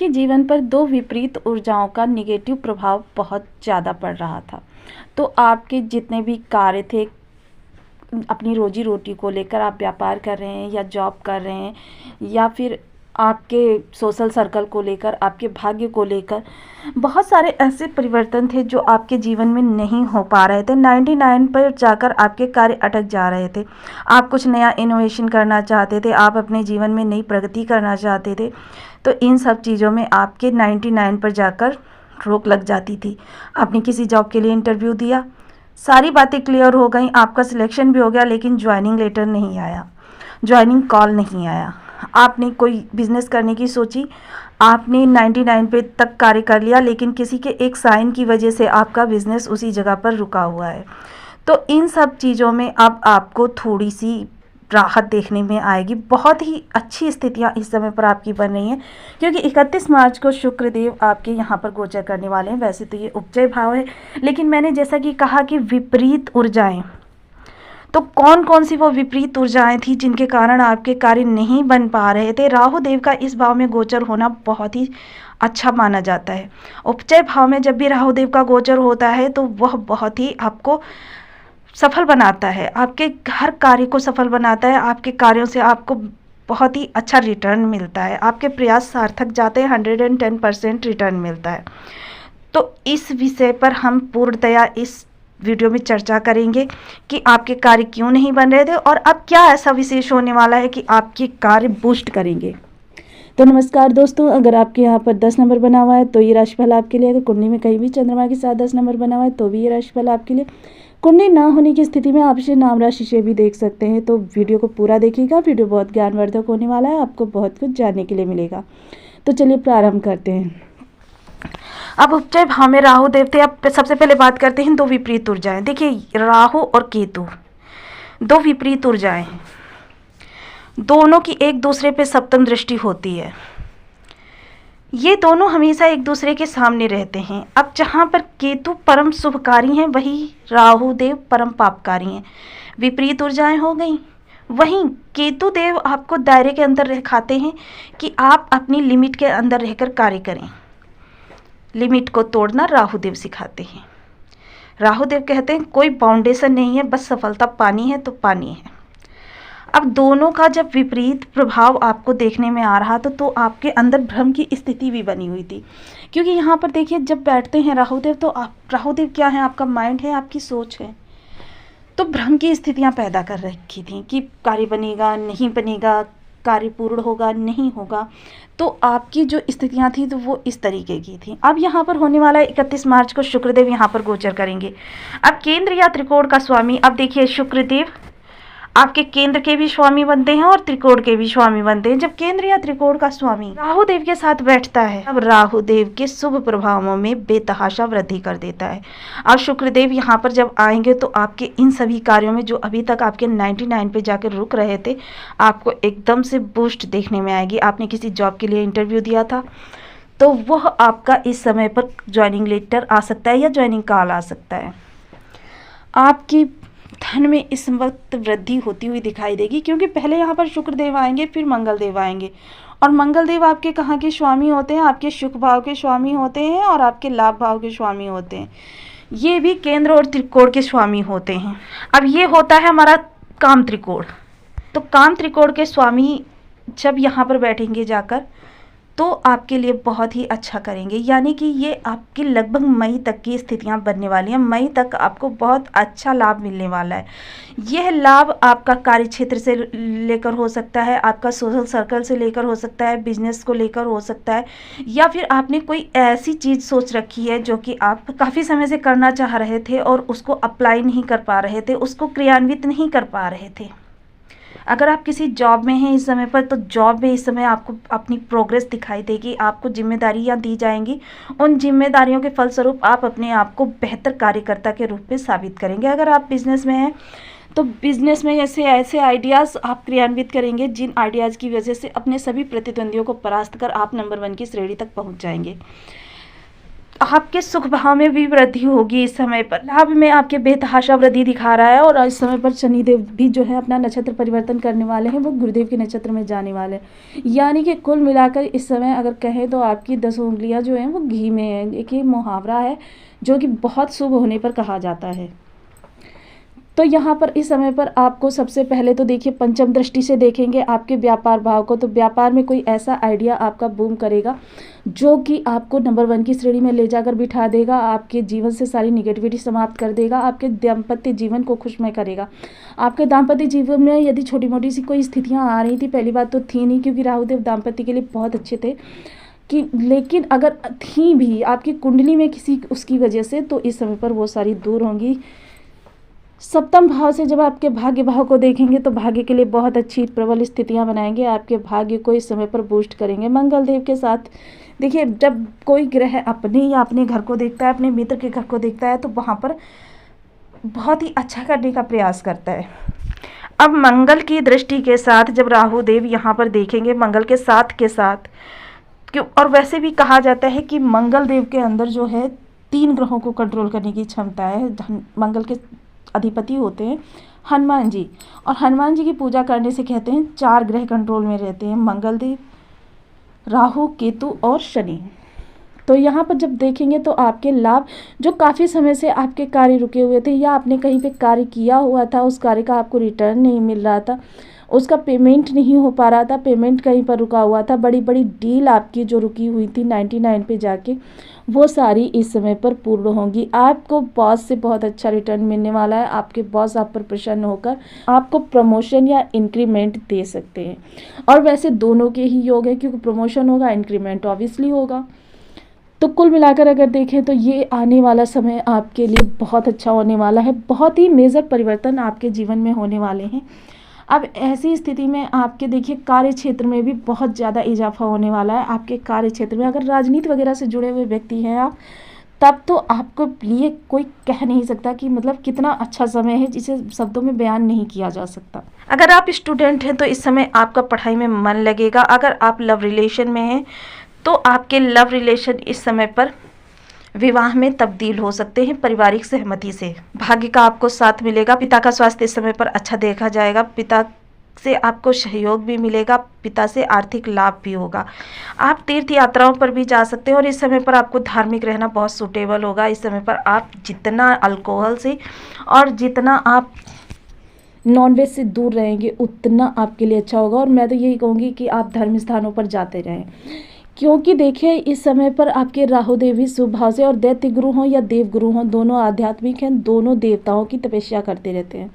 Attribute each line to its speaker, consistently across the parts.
Speaker 1: आपके जीवन पर दो विपरीत ऊर्जाओं का नेगेटिव प्रभाव बहुत ज़्यादा पड़ रहा था। तो आपके जितने भी कार्य थे, अपनी रोजी रोटी को लेकर आप व्यापार कर रहे हैं या जॉब कर रहे हैं, या फिर आपके सोशल सर्कल को लेकर, आपके भाग्य को लेकर, बहुत सारे ऐसे परिवर्तन थे जो आपके जीवन में नहीं हो पा रहे थे। 99 पर जाकर आपके कार्य अटक जा रहे थे। आप कुछ नया इनोवेशन करना चाहते थे, आप अपने जीवन में नई प्रगति करना चाहते थे, तो इन सब चीज़ों में आपके 99 पर जाकर रोक लग जाती थी। आपने किसी जॉब के लिए इंटरव्यू दिया, सारी बातें क्लियर हो गई, आपका सिलेक्शन भी हो गया, लेकिन ज्वाइनिंग लेटर नहीं आया, ज्वाइनिंग कॉल नहीं आया। आपने कोई बिजनेस करने की सोची, आपने 99 पे तक कार्य कर लिया, लेकिन किसी के एक साइन की वजह से आपका बिजनेस उसी जगह पर रुका हुआ है। तो इन सब चीज़ों में अब आपको थोड़ी सी राहत देखने में आएगी। बहुत ही अच्छी स्थितियां इस समय पर आपकी बन रही हैं, क्योंकि 31 मार्च को शुक्रदेव आपके यहाँ पर गोचर करने वाले हैं। वैसे तो ये उपचय भाव है, लेकिन मैंने जैसा कि कहा कि विपरीत ऊर्जाएं, तो कौन कौन सी वो विपरीत ऊर्जाएं थी जिनके कारण आपके कार्य नहीं बन पा रहे थे। राहु देव का इस भाव में गोचर होना बहुत ही अच्छा माना जाता है। उपचय भाव में जब भी राहु देव का गोचर होता है तो वह बहुत ही आपको सफल बनाता है, आपके हर कार्य को सफल बनाता है। आपके कार्यों से आपको बहुत ही अच्छा रिटर्न मिलता है, आपके प्रयास सार्थक जाते हैं, 110% रिटर्न मिलता है। तो इस विषय पर हम पूर्णतया इस वीडियो में चर्चा करेंगे कि आपके कार्य क्यों नहीं बन रहे थे और अब क्या ऐसा विशेष होने वाला है कि आपके कार्य बूस्ट करेंगे। तो नमस्कार दोस्तों, अगर आपके यहाँ पर 10 नंबर बना हुआ है तो ये राशिफल आपके लिए। अगर कुंडली में कहीं भी चंद्रमा के साथ 10 नंबर बना हुआ है तो भी ये राशिफल आपके लिए। कुंडली ना होने की स्थिति में आप इसे नाम राशि से भी देख सकते हैं। तो वीडियो को पूरा देखिएगा, वीडियो बहुत ज्ञानवर्धक होने वाला है, आपको बहुत कुछ जानने के लिए मिलेगा। तो चलिए प्रारंभ करते हैं। अब उपचय भाव में राहु देव थे। अब सबसे पहले बात करते हैं दो विपरीत ऊर्जाएं। देखिए, राहु और केतु दो विपरीत ऊर्जाएं हैं, दोनों की एक दूसरे पे सप्तम दृष्टि होती है। ये दोनों हमेशा एक दूसरे के सामने रहते हैं। अब जहाँ पर केतु परम शुभकारी हैं, वही राहु देव परम पापकारी हैं। विपरीत ऊर्जाएं हो गई। वहीं केतु देव आपको दायरे के अंदर दिखाते हैं कि आप अपनी लिमिट के अंदर रहकर कार्य करें। लिमिट को तोड़ना राहु देव सिखाते हैं। राहु देव कहते हैं कोई बाउंडेशन नहीं है, बस सफलता पानी है तो पानी है। अब दोनों का जब विपरीत प्रभाव आपको देखने में आ रहा तो आपके अंदर भ्रम की स्थिति भी बनी हुई थी। क्योंकि यहाँ पर देखिए, जब बैठते हैं राहु देव तो राहु देव क्या है, आपका माइंड है, आपकी सोच है। तो भ्रम की स्थितियाँ पैदा कर रखी थी कि कार्य बनेगा नहीं बनेगा, कार्य पूर्ण होगा नहीं होगा। तो आपकी जो स्थितियां थी तो वो इस तरीके की थी। अब यहाँ पर होने वाला 31 मार्च को शुक्रदेव यहाँ पर गोचर करेंगे। अब केंद्र या त्रिकोण का स्वामी, अब देखिए शुक्रदेव आपके केंद्र के भी स्वामी बनते हैं और त्रिकोण के भी स्वामी बनते हैं। जब केंद्र या त्रिकोण का स्वामी राहु देव के साथ बैठता है, अब राहु देव के शुभ प्रभावों में बेतहाशा वृद्धि कर देता है। अब शुक्रदेव यहाँ पर जब आएंगे तो आपके इन सभी कार्यों में जो अभी तक आपके 99 पे जाकर रुक रहे थे, आपको एकदम से बूस्ट देखने में आएगी। आपने किसी जॉब के लिए इंटरव्यू दिया था तो वह आपका इस समय पर ज्वाइनिंग लेटर आ सकता है या ज्वाइनिंग कॉल आ सकता है। आपकी धन में इस वक्त वृद्धि होती हुई दिखाई देगी, क्योंकि पहले यहाँ पर शुक्रदेव आएंगे, फिर मंगल देव आएंगे। और मंगल देव आपके कहाँ के स्वामी होते हैं, आपके सुख भाव के स्वामी होते हैं और आपके लाभ भाव के स्वामी होते हैं। ये भी केंद्र और त्रिकोण के स्वामी होते हैं। अब ये होता है हमारा काम त्रिकोण। तो काम त्रिकोण के स्वामी जब यहाँ पर बैठेंगे जाकर तो आपके लिए बहुत ही अच्छा करेंगे। यानी कि ये आपकी लगभग मई तक की स्थितियां बनने वाली हैं। मई तक आपको बहुत अच्छा लाभ मिलने वाला है। यह लाभ आपका कार्य क्षेत्र से लेकर हो सकता है, आपका सोशल सर्कल से लेकर हो सकता है, बिजनेस को लेकर हो सकता है, या फिर आपने कोई ऐसी चीज़ सोच रखी है जो कि आप काफ़ी समय से करना चाह रहे थे और उसको अप्लाई नहीं कर पा रहे थे, उसको क्रियान्वित नहीं कर पा रहे थे। अगर आप किसी जॉब में हैं इस समय पर, तो जॉब में इस समय आपको अपनी प्रोग्रेस दिखाई देगी। आपको जिम्मेदारियां दी जाएंगी, उन जिम्मेदारियों के फलस्वरूप आप अपने आप को बेहतर कार्यकर्ता के रूप में साबित करेंगे। अगर आप बिजनेस में हैं तो बिजनेस में ऐसे आइडियाज़ आप क्रियान्वित करेंगे जिन आइडियाज़ की वजह से अपने सभी प्रतिद्वंदियों को परास्त कर आप नंबर 1 की श्रेणी तक पहुँच जाएंगे। आपके सुख भाव में भी वृद्धि होगी इस समय पर। लाभ में आपके बेतहाशा वृद्धि दिखा रहा है और इस समय पर शनिदेव भी जो है अपना नक्षत्र परिवर्तन करने वाले हैं, वो गुरुदेव के नक्षत्र में जाने वाले हैं। यानी कि कुल मिलाकर इस समय अगर कहें तो आपकी 10 उंगलियां जो हैं वो घी में हैं। एक ये मुहावरा है जो कि बहुत शुभ होने पर कहा जाता है। तो यहाँ पर इस समय पर आपको सबसे पहले तो देखिए पंचम दृष्टि से देखेंगे आपके व्यापार भाव को, तो व्यापार में कोई ऐसा आइडिया आपका बूम करेगा जो कि आपको नंबर 1 की श्रेणी में ले जाकर बिठा देगा, आपके जीवन से सारी निगेटिविटी समाप्त कर देगा, आपके दाम्पत्य जीवन को खुशमय करेगा। आपके दाम्पत्य जीवन में यदि छोटी मोटी सी कोई स्थितियाँ आ रही थी, पहली बात तो थी नहीं क्योंकि राहुदेव दाम्पत्य के लिए बहुत अच्छे थे कि, लेकिन अगर थी भी आपकी कुंडली में किसी उसकी वजह से, तो इस समय पर वो सारी दूर होंगी। सप्तम भाव से जब आपके भाग्य भाव को देखेंगे तो भाग्य के लिए बहुत अच्छी प्रबल स्थितियां बनाएंगे, आपके भाग्य को इस समय पर बूस्ट करेंगे मंगल देव के साथ। देखिए जब कोई ग्रह अपने या अपने घर को देखता है, अपने मित्र के घर को देखता है, तो वहाँ पर बहुत ही अच्छा करने का प्रयास करता है। अब मंगल की दृष्टि के साथ जब राहु देव यहाँ पर देखेंगे मंगल के साथ क्यों, और वैसे भी कहा जाता है कि मंगल देव के अंदर जो है 3 ग्रहों को कंट्रोल करने की क्षमता है। मंगल के अधिपति होते हैं हनुमान जी, और हनुमान जी की पूजा करने से कहते हैं 4 ग्रह कंट्रोल में रहते हैं, मंगल देव, राहु, केतु और शनि। तो यहाँ पर जब देखेंगे तो आपके लाभ, जो काफ़ी समय से आपके कार्य रुके हुए थे या आपने कहीं पे कार्य किया हुआ था, उस कार्य का आपको रिटर्न नहीं मिल रहा था, उसका पेमेंट नहीं हो पा रहा था, पेमेंट कहीं पर रुका हुआ था, बड़ी बड़ी डील आपकी जो रुकी हुई थी 99 पे जाके, वो सारी इस समय पर पूर्ण होंगी। आपको बॉस से बहुत अच्छा रिटर्न मिलने वाला है। आपके बॉस आप पर प्रसन्न होकर आपको प्रमोशन या इंक्रीमेंट दे सकते हैं, और वैसे दोनों के ही योग है क्योंकि प्रमोशन होगा, इंक्रीमेंट ऑब्वियसली होगा। तो कुल मिलाकर अगर देखें तो ये आने वाला समय आपके लिए बहुत अच्छा होने वाला है, बहुत ही मेजर परिवर्तन आपके जीवन में होने वाले हैं। अब ऐसी स्थिति में आपके देखिए कार्य क्षेत्र में भी बहुत ज़्यादा इजाफा होने वाला है। आपके कार्य क्षेत्र में अगर राजनीति वगैरह से जुड़े हुए व्यक्ति हैं आप, तब तो आपको लिए कोई कह नहीं सकता कि मतलब कितना अच्छा समय है, जिसे शब्दों में बयान नहीं किया जा सकता। अगर आप स्टूडेंट हैं तो इस समय आपका पढ़ाई में मन लगेगा। अगर आप लव रिलेशन में हैं तो आपके लव रिलेशन इस समय पर विवाह में तब्दील हो सकते हैं पारिवारिक सहमति से। भाग्य का आपको साथ मिलेगा। पिता का स्वास्थ्य इस समय पर अच्छा देखा जाएगा। पिता से आपको सहयोग भी मिलेगा, पिता से आर्थिक लाभ भी होगा। आप तीर्थ यात्राओं पर भी जा सकते हैं और इस समय पर आपको धार्मिक रहना बहुत सूटेबल होगा। इस समय पर आप जितना अल्कोहल से और जितना आप नॉनवेज से दूर रहेंगे उतना आपके लिए अच्छा होगा। और मैं तो यही कहूँगी कि आप धर्म स्थानों पर जाते रहें, क्योंकि देखिए इस समय पर आपके राहु देवी शुभ भाव से, और दैत्य गुरु हों या देव गुरु हों, दोनों आध्यात्मिक हैं, दोनों देवताओं की तपस्या करते रहते हैं।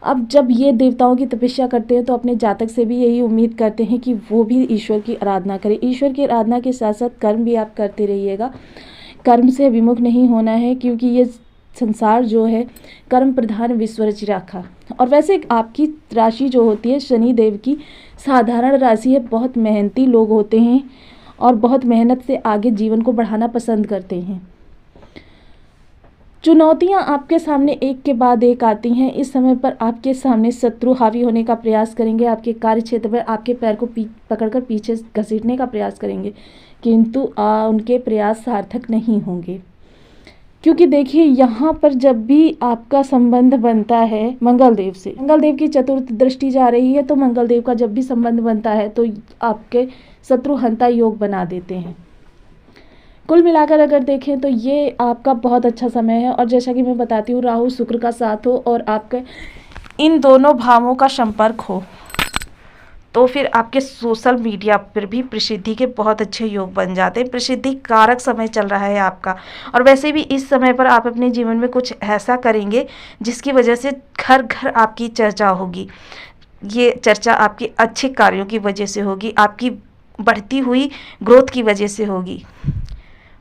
Speaker 1: अब जब ये देवताओं की तपस्या करते हैं तो अपने जातक से भी यही उम्मीद करते हैं कि वो भी ईश्वर की आराधना करें। ईश्वर की आराधना के साथ साथ कर्म भी आप करते रहिएगा। कर्म से विमुख नहीं होना है, क्योंकि ये संसार जो है कर्म प्रधान विश्व रचि राखा। और वैसे आपकी राशि जो होती है शनि देव की साधारण राशि है। बहुत मेहनती लोग होते हैं और बहुत मेहनत से आगे जीवन को बढ़ाना पसंद करते हैं। चुनौतियां आपके सामने एक के बाद एक आती हैं। इस समय पर आपके सामने शत्रु हावी होने का प्रयास करेंगे, आपके कार्य क्षेत्र में आपके पैर को पकड़कर पीछे घसीटने का प्रयास करेंगे, किंतु उनके प्रयास सार्थक नहीं होंगे। क्योंकि देखिए यहाँ पर जब भी आपका संबंध बनता है मंगल देव से, मंगल देव की चतुर्थ दृष्टि जा रही है, तो मंगल देव का जब भी संबंध बनता है तो आपके शत्रु हंता योग बना देते हैं। कुल मिलाकर अगर देखें तो ये आपका बहुत अच्छा समय है। और जैसा कि मैं बताती हूँ, राहु शुक्र का साथ हो और आपके इन दोनों भावों का संपर्क हो, तो फिर आपके सोशल मीडिया पर भी प्रसिद्धि के बहुत अच्छे योग बन जाते हैं। प्रसिद्धि कारक समय चल रहा है आपका। और वैसे भी इस समय पर आप अपने जीवन में कुछ ऐसा करेंगे जिसकी वजह से घर घर आपकी चर्चा होगी। ये चर्चा आपके अच्छे कार्यों की वजह से होगी, आपकी बढ़ती हुई ग्रोथ की वजह से होगी।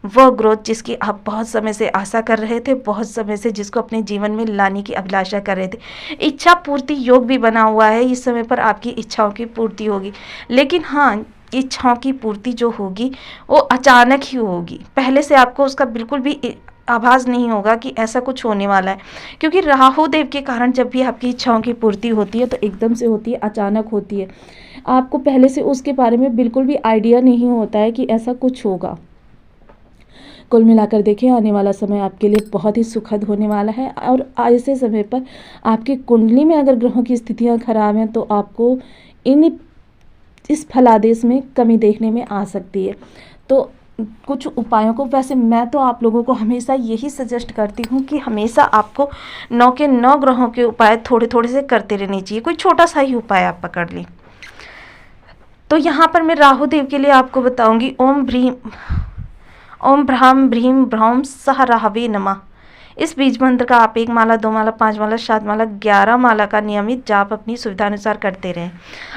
Speaker 1: वह ग्रोथ जिसकी आप बहुत समय से आशा कर रहे थे, बहुत समय से जिसको अपने जीवन में लाने की अभिलाषा कर रहे थे। इच्छा पूर्ति योग भी बना हुआ है। इस समय पर आपकी इच्छाओं की पूर्ति होगी, लेकिन हाँ, इच्छाओं की पूर्ति जो होगी वो अचानक ही होगी। पहले से आपको उसका बिल्कुल भी आभास नहीं होगा कि ऐसा कुछ होने वाला है, क्योंकि राहु देव के कारण जब भी आपकी इच्छाओं की पूर्ति होती है तो एकदम से होती है, अचानक होती है। आपको पहले से उसके बारे में बिल्कुल भी आइडिया नहीं होता है कि ऐसा कुछ होगा। कुल मिलाकर देखिए आने वाला समय आपके लिए बहुत ही सुखद होने वाला है। और ऐसे समय पर आपकी कुंडली में अगर ग्रहों की स्थितियाँ खराब हैं तो आपको इस फलादेश में कमी देखने में आ सकती है। तो कुछ उपायों को, वैसे मैं तो आप लोगों को हमेशा यही सजेस्ट करती हूँ कि हमेशा आपको 9 के 9 ग्रहों के उपाय थोड़े थोड़े से करते रहने चाहिए। कोई छोटा सा ही उपाय आप पकड़ लें। तो यहाँ पर मैं राहु देव के लिए आपको बताऊंगी ओम भ्राम भ्रीम भ्रौम सह राहवे नमः। इस बीज मंत्र का आप 1 माला, 2 माला, 5 माला, 7 माला, 11 माला का नियमित जाप अपनी सुविधानुसार करते रहें।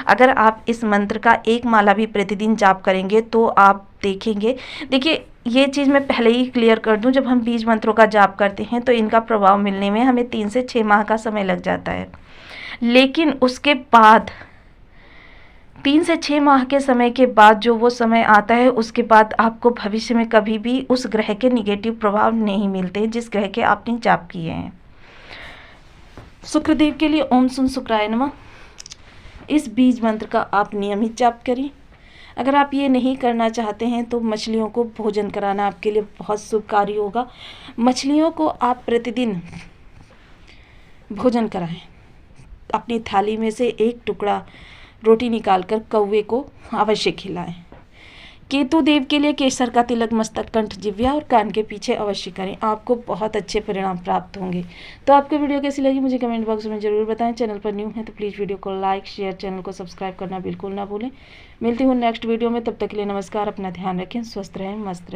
Speaker 1: अगर आप इस मंत्र का 1 माला भी प्रतिदिन जाप करेंगे तो आप देखेंगे, देखिए ये चीज़ मैं पहले ही क्लियर कर दूं, जब हम बीज मंत्रों का जाप करते हैं तो इनका प्रभाव मिलने में हमें 3 से 6 माह का समय लग जाता है। लेकिन उसके बाद 3 से 6 माह के समय के बाद जो वो समय आता है, उसके बाद आपको भविष्य में कभी भी उस ग्रह के निगेटिव प्रभाव नहीं मिलते जिस ग्रह के आपने जाप किए हैं। शुक्रदेव के लिए ओम सुन शुक्राय नमः। इस बीज मंत्र का आप नियमित जाप करें। अगर आप ये नहीं करना चाहते हैं तो मछलियों को भोजन कराना आपके लिए बहुत शुभकारी होगा। मछलियों को आप प्रतिदिन भोजन कराएं। अपनी थाली में से एक टुकड़ा रोटी निकालकर कौवे को अवश्य खिलाएं। केतु देव के लिए केसर का तिलक मस्तक, कंठ, जिह्वा और कान के पीछे अवश्य करें। आपको बहुत अच्छे परिणाम प्राप्त होंगे। तो आपको वीडियो कैसी लगी मुझे कमेंट बॉक्स में ज़रूर बताएं। चैनल पर न्यू है तो प्लीज़ वीडियो को लाइक, शेयर, चैनल को सब्सक्राइब करना बिल्कुल ना भूलें। मिलती हूँ नेक्स्ट वीडियो में, तब तक के लिए नमस्कार। अपना ध्यान रखें, स्वस्थ रहें, मस्त रहें।